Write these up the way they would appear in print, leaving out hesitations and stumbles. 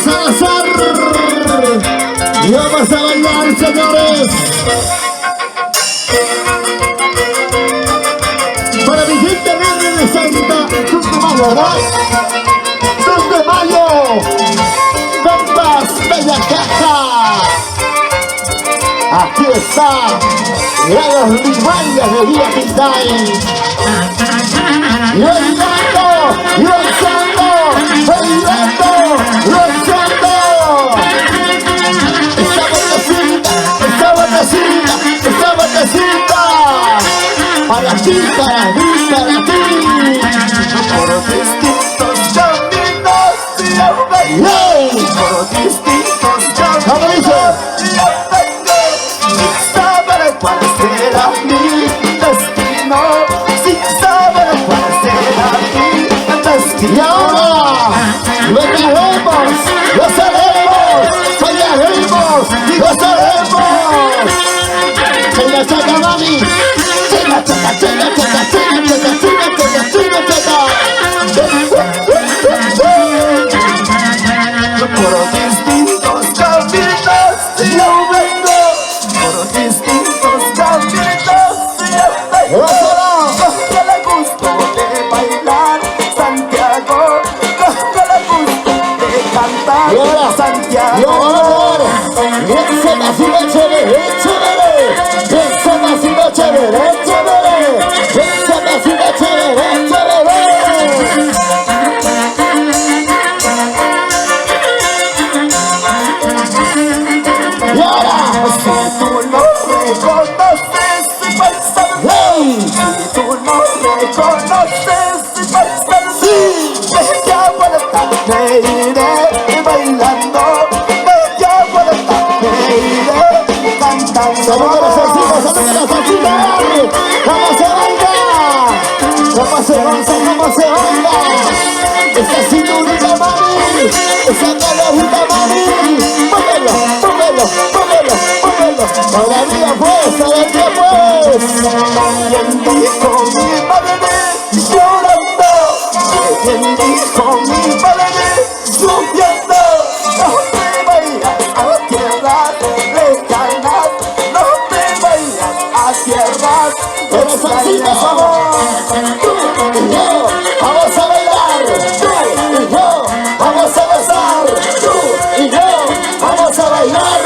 Salazar. Y vamos a bailar, señores. Para mi gente verde de Santa Cruz de Mayo, ¿verdad? 2 de mayo. Ventas Bella Caja. Aquí está. Las Limarias de Vía Quintay. Y bailando, y danzando, bailando, danzando. Esta batecita, para ti, para mí, para ti. Por distintos caminos yo vengo, por distintos caminos yo vengo, sin saber cuál será mi destino, sin saber cuál será mi destino. Y ahora lo traemos, lo haremos, fallaremos y gozaremos. Chinga, chaca, mami. Chinga, chaca, chinga, chaca, chinga, chaca, chinga, chaca, chinga, chaca. Por distintos caminos yo vengo, por distintos caminos yo vengo. Con el gusto de bailar Santiago, con el gusto de cantar Santiago. Ese pasito chévere, chévere. Ese pasito chévere, chévere. Ese pasito chévere, chévere. Y ahora, si tú no reconoces y paisano, si tú no reconoces y paisano, media vuelta me iré bailando, media vuelta me iré cantando. ¡Saludos a las salsitas, saludos a las salsitas! ¡Vamos a bailar! ¡Vamos a avanzar, vamos a bailar! ¡Esa cinturita, mami! ¡Esa calorita, mami! ¡Póngelo, póngelo, póngelo, póngelo! ¡Todavía pues, todavía pues! ¿Quién dijo mi madre llorando? ¿Quién dijo mi madre subiendo? No te vayas a tierras lejanas, no te vayas a tierras extrañas. Tú y yo vamos a bailar, tú y yo vamos a gozar, tú y yo vamos a bailar,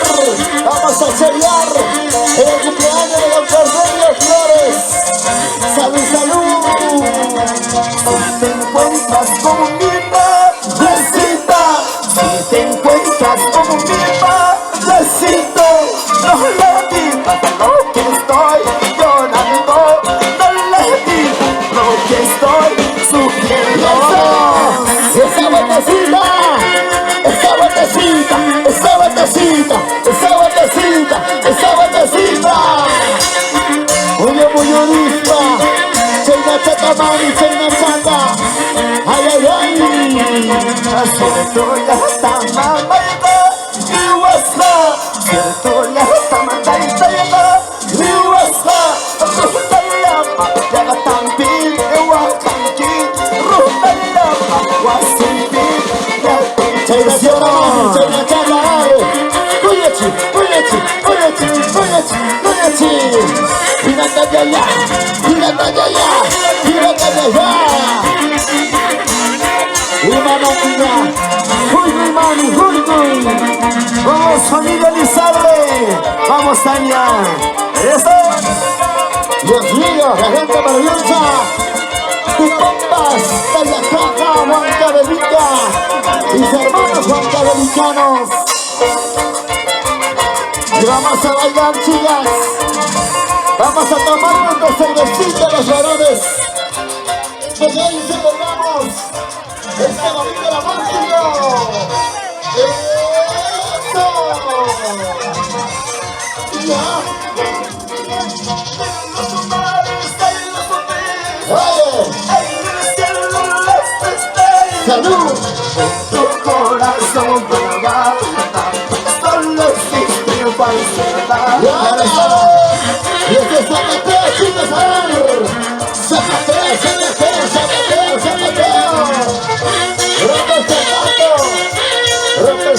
vamos a chelear en el cumpleaños de Don Cornelio Flores. ¡Salud, salud! Si te encuentras con mi madrecita, si te encuentras con mi madrecito, no le digas lo que estoy llorando, no le digas lo que estoy sufriendo. ¡Esa vueltecita! ¡Esa vueltecita! ¡Esa vueltecita! ¡Esa vueltecita! ¡Esa vueltecita! Muy bonita. Chinga, chaca, mami, chinga, chaca. ¡Ay, ay, ay! Cierto ya está mamada y wasa, cierto ya está mamada y wasa. Ruta la ya tampi wakanki, ruta la wasimpi. Chinga, chaca, mami, chinga, chaca. Cuyachi, cuyachi, cuyachi, cuyachi, cuyachi. Pirata de allá, pirata de allá, pirata de allá. Uy, mami, uy. Vamos, familia Elizalde. Vamos, Tania. Eso. Dios mío, la gente maravillosa. Tus compas, Bella Caja, Huancavelica. Mis hermanos huancavelicanos. Y vamos a bailar, chicas. Vamos a tomar nuestra cervecita, los varones. Porque hoy celebramos este domingo de la música. ¡Eso! ¡Ya! ¡Oye! ¡Salud! Tu corazón va, solo existe falsedad. ¡Y este es Zapateo, chicos! ¡A ver! ¡Zapateo, zapateo, zapateo, zapateo! ¡Rompe el zapato! ¡Rompe el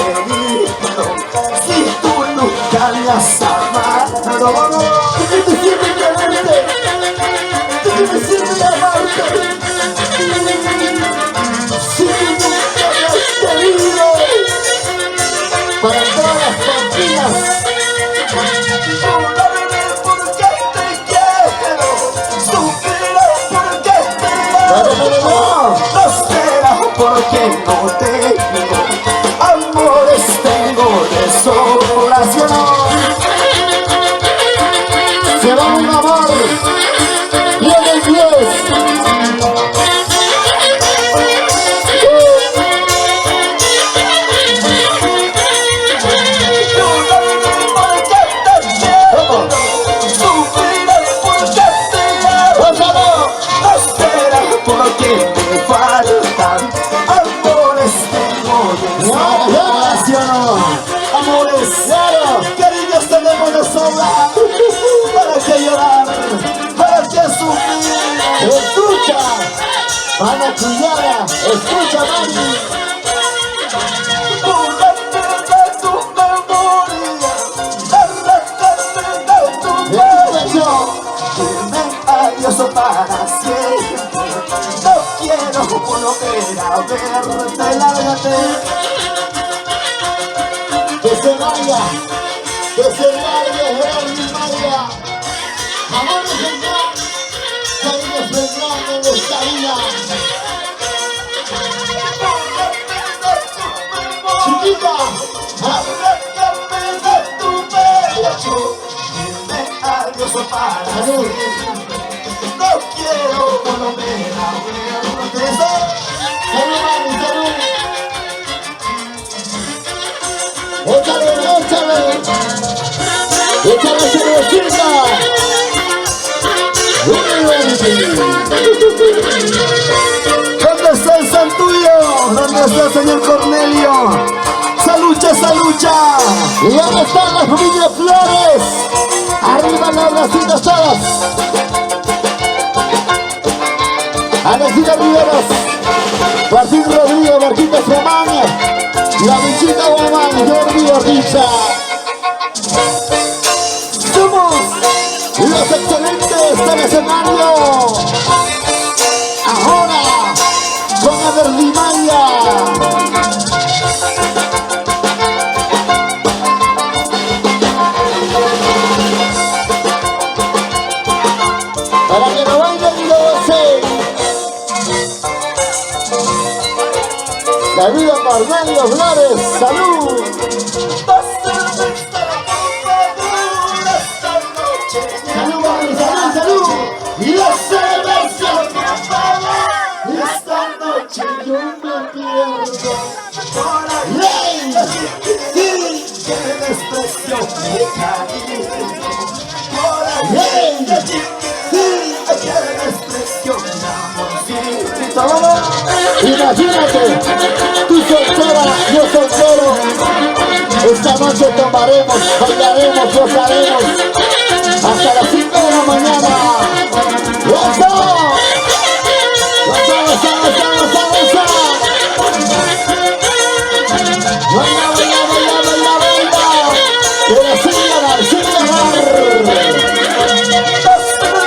querido, si tú nunca me has amado, ¿de qué te sirve quererte? ¿De qué te sirve amarte? Si tú nunca me has querido. Para todas las familias, porque te quiero, sufriré porque te amo, no será porque no tengo amores, tengo de sobra. Se va un amor, bien el 10. Amores, claro, cariños tenemos de sobra. ¿Para qué llorar? ¿Para qué sufrir? Escucha, Ana Cuñada, escucha, mami. Búrrate de tu memoria, arráncate de tu pecho. Dime adiós para siempre. No quiero volver a verte, lárgate. Que se vaya Gerardo María. Amores vendrán, cariños vendrán en esta vida. Chiquita, arráncame de tu pecho. Dime adiós para siempre. No quiero volver a verte. Salud, mami, salud. Échale cervecita. ¿Dónde está el santuyo? ¿Dónde está el señor Cornelio? ¡Salucha, salucha! ¿Y dónde están las familias Flores? Arriba los bracitos todos. Anecita Riveros, Martín Rodrigo, Marquitos Román, la Bichita Guamán, Jordi Ordiza. Somos los excelentes del escenario. Ahora con Everly Maya. Para que no bailen y lo gocen. David Cornelio Flores, salud. Salud. Y la cerveza, por favor. Esta noche yo me pierdo. Por ahí, sí, que desprecio mi cariño. Por ahí, sí, que desprecio mi amor. Imagínate, tú soltera, yo soltero. Esta noche tomaremos, bailaremos, gozaremos hasta las 5 de la mañana. ¡Eso! ¡Goza! ¡Baila, baila, baila, baila, baila! ¡Pero sin ganar, sin ganar!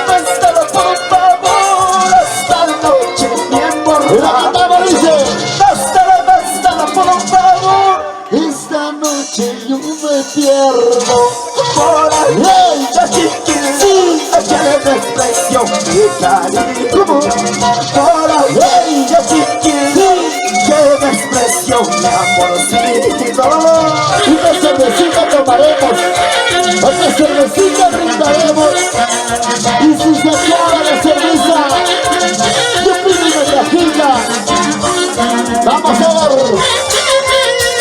¡Dástelo, por favor! ¡Esta noche bien borrada! ¡La cantamos, dice! ¡Dástelo, por favor! Esta noche yo me pierdo. Por ahí, sí, échale desprecio mi cariño. Por ahí, sí, que desprecio mi amorcito. Una cervecita tomaremos, otra cervecita brindaremos. Y si se acaba la cerveza, yo pido una trajita. Vamos a ver.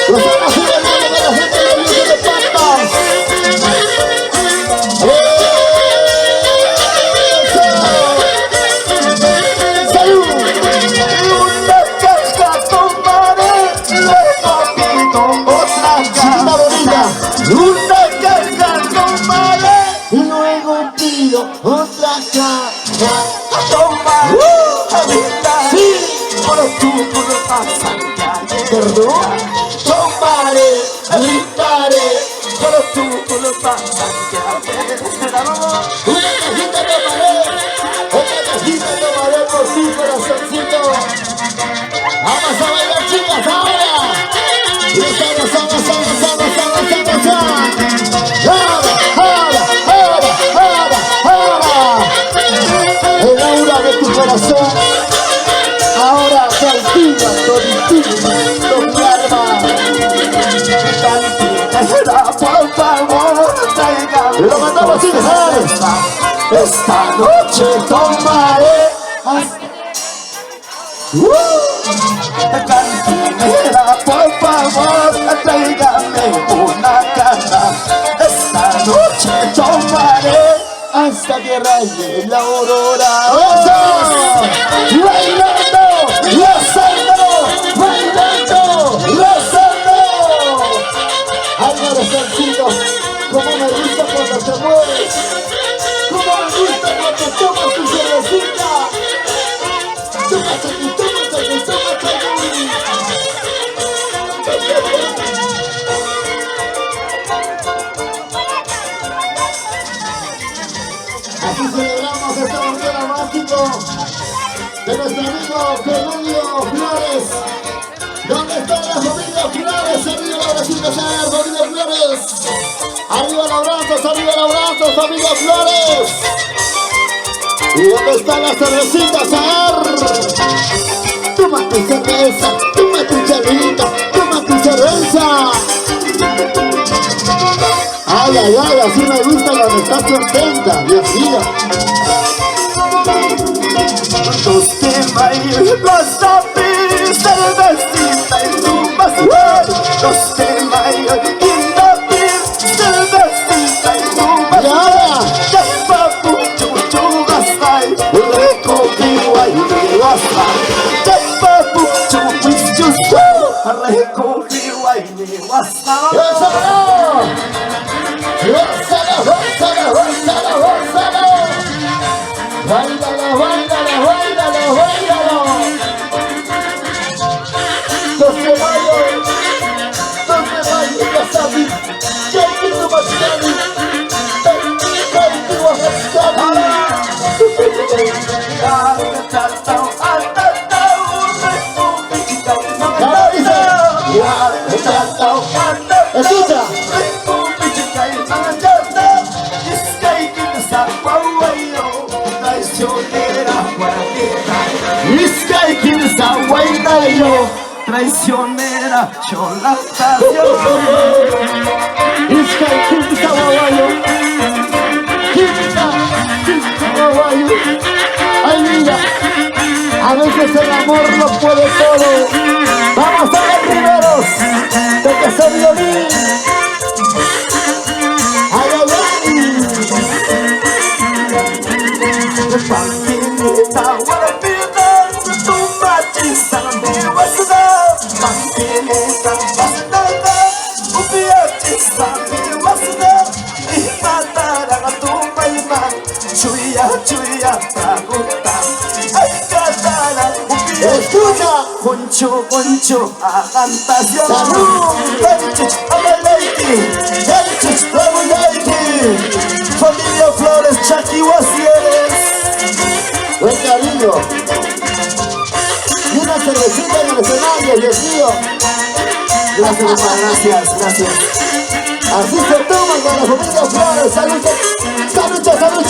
Nos vamos a ir hablando de la gente de Villa de Pampas. ¡Salud! Una caja tomaré, luego pido otra caja bonita. Una caja tomaré, y luego pido otra caja. Tomaré, sí, por tu culpa, Santa. Perdón, tomaré. gritaré, solo tú lo vas a cambiar. Una cajita tomaré por ti, corazoncito. Vamos a bailar, chicas, ahora. Y estamos, el aura de tu corazón ahora cautiva toditito mi alma. Cantinera, por favor, tráigame. Lo mandamos sin dejar. Esta noche tomaré cantinera, por favor, tráigame una cana. Esta noche tomaré hasta que raye la aurora. Bailando, gozando, bailando, gozando. Ay, corazoncito, como me gusta cuando te mueves, como me gusta cuando tomas tu cervecita. Tómate, tómate, tómate. Así celebramos esta mañana mágico de nuestro amigo Cornelio Flores. ¿Dónde está la familia Flores? Arriba los bracitos, familia Flores. Arriba los brazos, familia Flores. ¿Y dónde están las cervecitas? A ver. Toma tu cerveza, toma tu chelita, toma tu cerveza. Ay, ay, ay, así me gusta cuando estás contenta, Dios mío. Dos temas y vas a pedir cervecita y tú vas a ver. Dos temas y cervecita y tú vas a ver. Ya papu, chuchu, gastai, recogido ahí de WhatsApp. Ya papu, chuchu, recogido ahí de WhatsApp. ¡Gózalo, gózalo, gózalo, gózalo! ¡Báilalo, báilalo, báilalo, báilalo! 2 de mayo, ya sabes, que hay que tomar chani, hay que bajar chani. Escucha. Traicionera, cholatación. Iskay kimsa wawayo, kimsa wawayo. Ay, mira, a veces el amor lo puede todo. Vamos a ver primeros de que se violín. Ay, ay, ay. Escucha, poncho, poncho, a cantación. Familia Flores, Chaquihuasieres. Buen cariño. Y una cervecita en el escenario, Dios mío. Gracias, mamá, gracias, gracias. Así se toma con la familia Flores. Salud, salud, salud.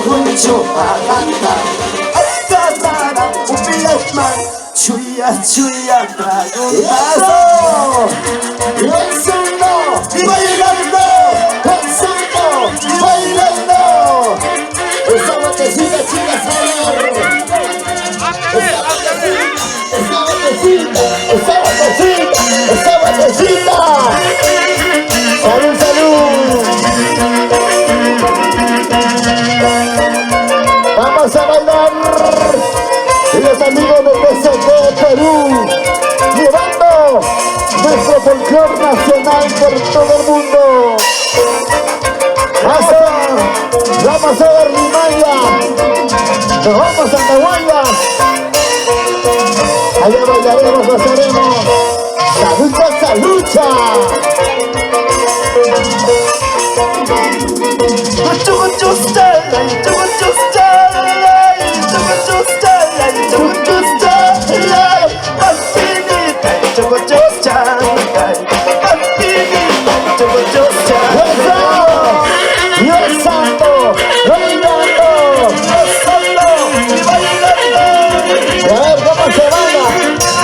Huncho, aganta, agata, upiatman, chuya, dragonazo. Pensando y bailando, pensando y bailando. Esa botecita, chicas, esa botecita. Salud, salud. Vamos a bailar y los amigos de PCT Perú llevando nuestro folclor nacional todo el mundo. Vamos a ver Rimaya. Nos vamos a Andahuaylas. Allá bailaremos, gozaremos. ¡Salucha, salucha!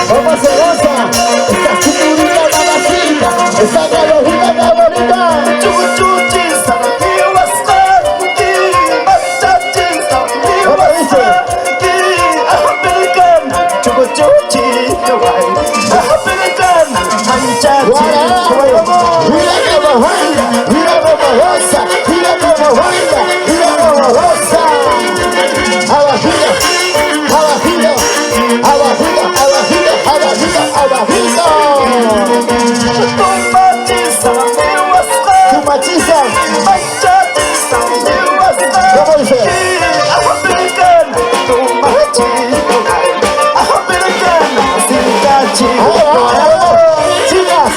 ¿Cómo se goza? Esta cinturita mamacita, esta galojita tan bonita. ¿Cómo dice? Mira cómo baila, mira cómo goza, mira cómo baila, mira cómo goza. Abajito, abajito, abajito, abajito, abajito, abajito. Tu machiza. ¿Cómo dice? Chicas,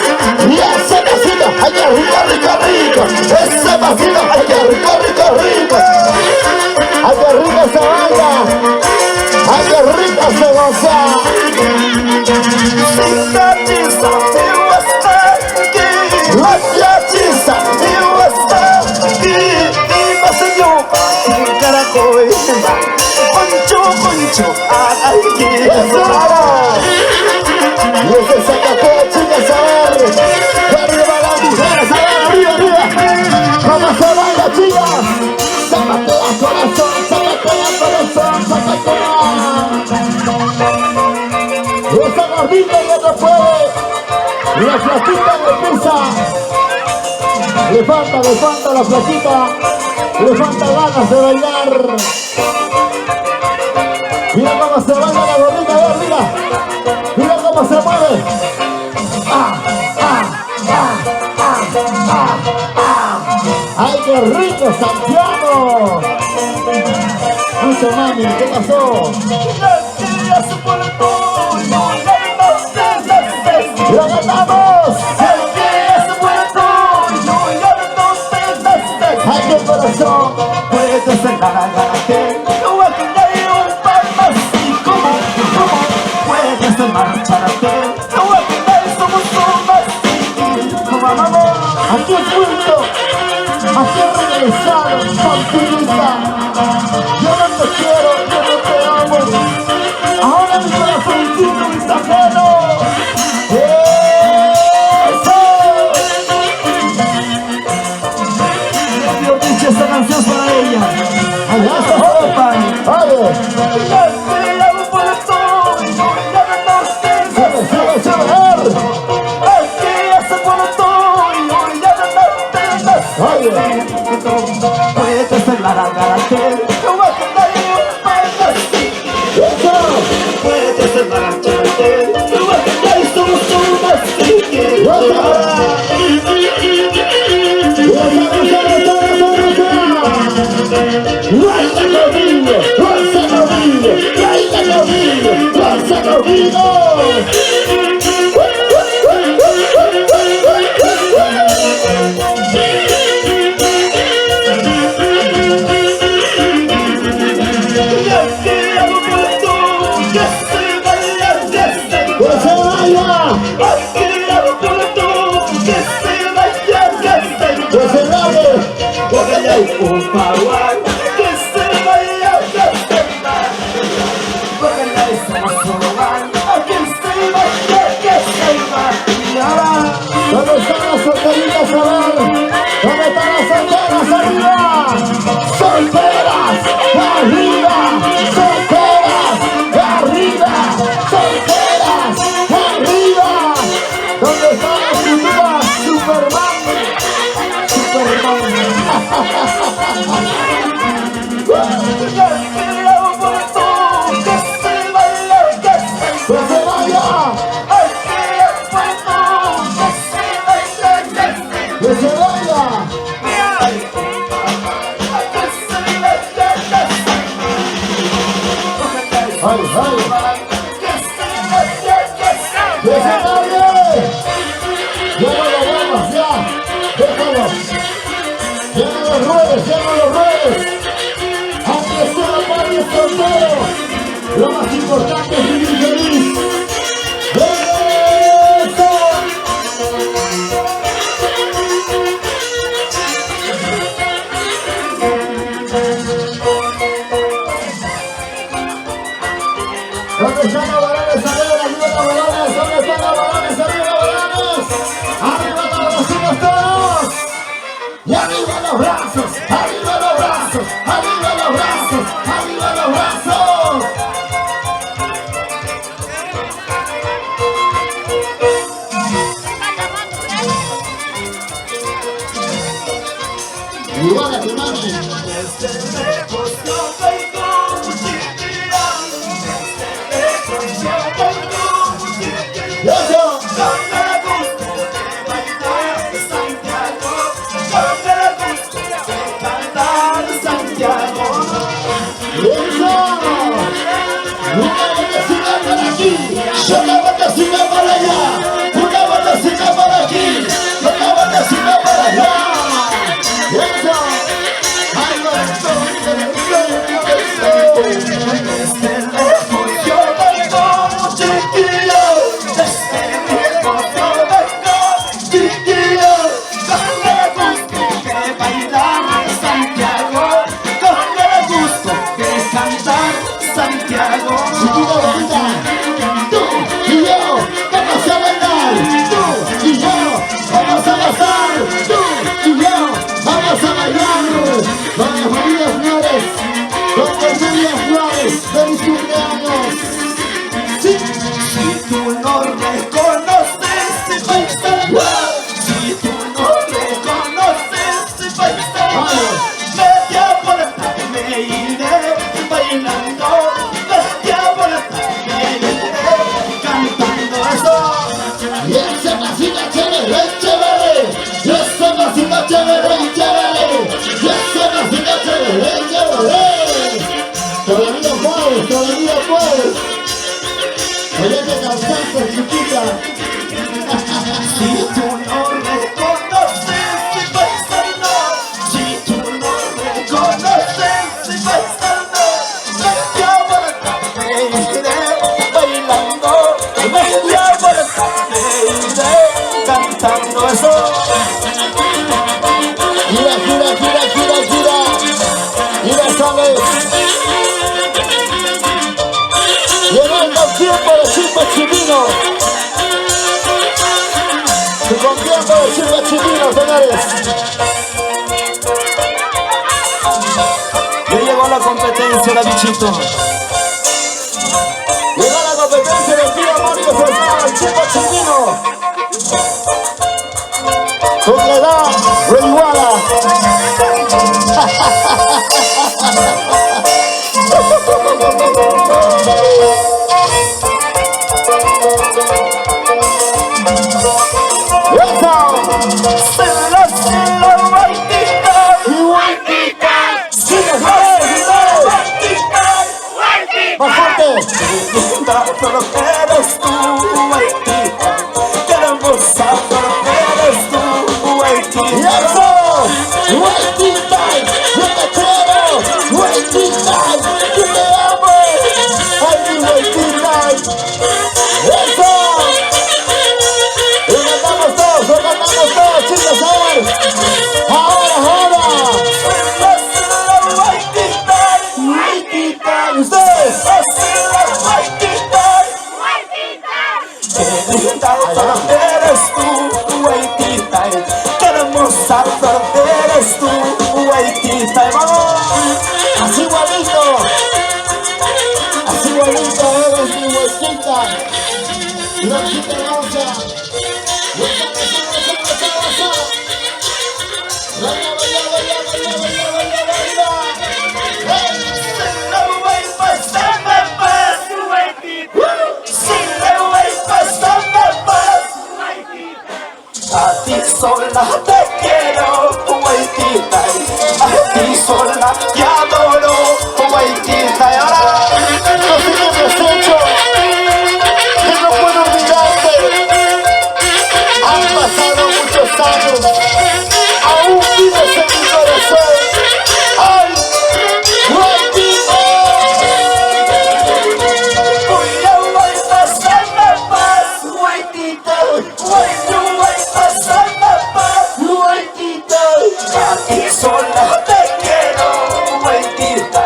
y ese pasito, ay que rico, rico, rico. Ese pasito, ay que rico, rico, rico. Ay que rico se baila, ay que rico se goza. Y ese sacapé, chicas, a ver. Arriba las mujeres, a ver, arriba, arriba. ¿Cómo se baila, chicas? Zapatea corazón, zapatea corazón, zapatea. Esa gordita ya no puede. La flaquita le pisa. Le falta la flaquita. Le falta ganas de bailar. Mira cómo se baila la gordita, a ver, mira. Mira cómo se mueve. ¡Ay, qué rico, Santiago! Mucho mami, ¿qué pasó? ¡Lo ganamos! ¡Ay, qué corazón! Puede ser la aquí he vuelto, aquí he regresado, Santinita. Yo no te quiero, yo no te amo. Ahora mi corazoncito me está ajeno. ¡Eso! Yo dicho esta canción es para ella. Allá está joven, puede ser la garantía. Puede ser la garantía. Somos ¿dónde están las solteritas a ver? ¿Dónde están las solteras arriba? ¡Solteras! ¡Arriba! ¡Solteras! ¡Arriba! ¡Solteras! ¡Arriba! ¿Dónde están las futuras? ¡Superman! ¡Superman! ¡Que se vaya! ¡Que se vaya! ¡Ay, ay! ¡Que se vaya! ¡Ya no lo vamos, ya! ¡Déjalo! ¡Ya no lo ruedes, ya no lo ruedes! ¡Aunque sea padre soltero! Lo más importante es vivir feliz. ¡Eso! ¿Dónde están los varones? ¡Arriba los varones! ¿Dónde están los varones? ¡Arriba los varones! ¡Arriba los vecinos todos! ¡Y arriba los brazos! ¡Arriba los brazos! ¡Arriba los brazos! ¡Arriba los brazos! Igual a tu mami. ¡Eso! Una batacina para allá, una batacina para aquí, una batacina para allá. Eso. Ay, yo vengo, chiquillo, desde lejos yo vengo, chiquillo, con el gusto de bailar Santiago, con el gusto de cantar Santiago. Chiquillo, bonita. Tú y yo vamos a bailar, tú y yo vamos a gozar, tú y yo vamos a bailar. Doña María Flores, doña María Flores, feliz cumpleaños. Sí. Si tú no reconoces, si va a estar mal. Si tú no reconoces, si va a estar mal. Media vuelta me iré bailando, media vuelta me iré cantando eso. Y ese pasito chévere, chévere. Y ese pasito chévere, chévere. Y ese pasito chévere, chévere. Todavía puedes, todavía puedes. Oye, que cantaste, chiquita. Si tú no reconoces, si va a estar mal. Si tú no reconoces, si va a estar mal. Media vuelta me iré bailando, media vuelta me iré cantando eso. Gira, gira, gira, gira, gira. Gira, sale. Llegando el tiempo de Silva Chivino. Con tiempo de Silva Chivino, señores. Ya llegó la competencia, la bichito. Llegó la competencia del tío Mario Fernández, Silva Chivino. Con la edad reiguala. ¡Más fuerte! Solo eres tú, Haitita. Queremos saber que eres tú, Haitita. ¡Y eso! ¡Haitita! ¡Yo te quiero! ¡Haitita! ¡Yo te amo! ¡Ay, mi Haitita! ¡Eso! ¡Y cantamos todos, chicos! ¡Ahora, ahora! ¡Haitita! ¿Y ustedes? Eres tú, Haitita. Queremos saber eres tú, Haitita. ¡Vamos! Así igualito. Así igualito eres mi Haitita. La chica rosa. A ti sola te quiero, guaitita, a ti sola te adoro, guaitita. Y ahora no sé qué me has hecho, que no puedo olvidarte. Han pasado muchos años, aún vives en mi corazón. ¡Ay! ¡Guaitita! voy pasando paz, guaitita, voy pasando paz, ¡Guaitita! a ti sola te quiero, guaitita,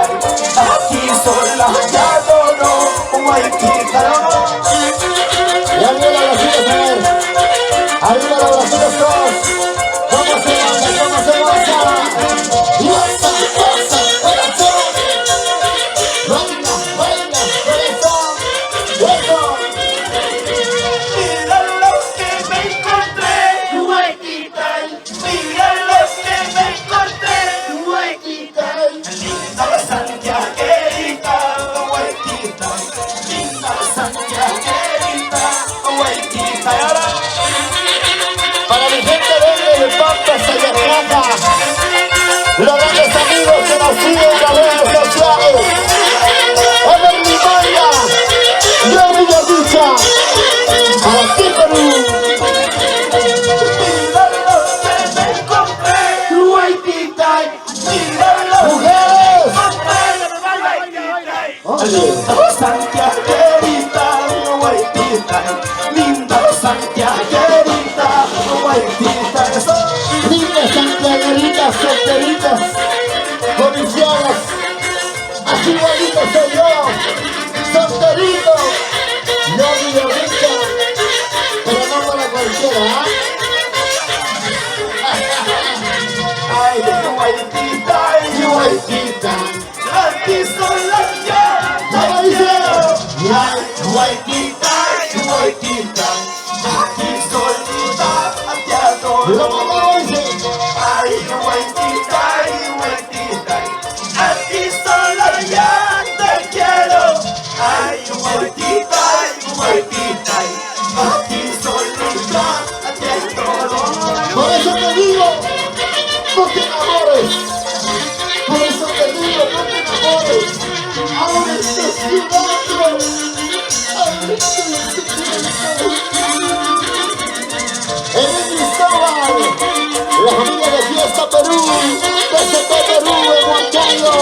a ti sola te adoro, guaitita. Y arriba la brasiles, a ver. Arriba la brasiles todos. ¿Cómo se baila? ¿Cómo se baila? Y baila, baila, corazón. Baila, baila, corazón. Eso. Mira lo que me encontré, guaitita, mira lo que me encontré, guaitita, linda santiaguerita, guaitita, linda santiaguerita, guaitita. Y ahora Para mi gente de Pampas, Sayacaca, los grandes amigos que nos siguen en las redes sociales. Ever Limaya, yo Villavilla, para ti Perú. mira lo que me encontré, guaitita, mira lo Mujeres, oye, linda santiaguerita, guaitita, linda santiaguerita, guaitita. Eso. lindas santiagueritas, solteritas, codiciadas, así igualito soy yo, solterito, yo Villavilla, pero no para cualquiera, ¿ah? Ay, guaitita, ay, guaitita, aquí sola yo, ¿Cómo dice? ay, guaitita, ay, guaitita, aquí solita te adoro. ¿Cómo dice? Ay, guaitita, aquí sola ya te quiero. Ay, guaitita, aquí solita te adoro. Por eso te digo, no te enamores. Por eso te digo, no te enamores. Ahora estás llorando. Ahora estás sufriendo. En Cristóbal, la familia de Fiesta Perú, DCT Perú, en Huancayo.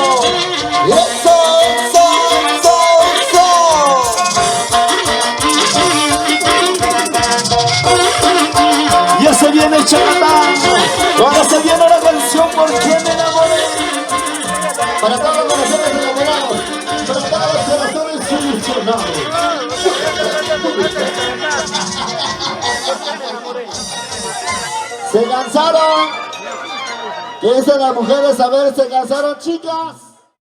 Eso, eso, eso, eso. Ya se viene el chacatán, ahora se viene la canción ¿Por qué me enamoré? Para todos los corazones enamorados, para todos los corazones ilusionados. ¿Se cansaron? ¿Qué dicen las mujeres? A ver, ¿se cansaron, chicas?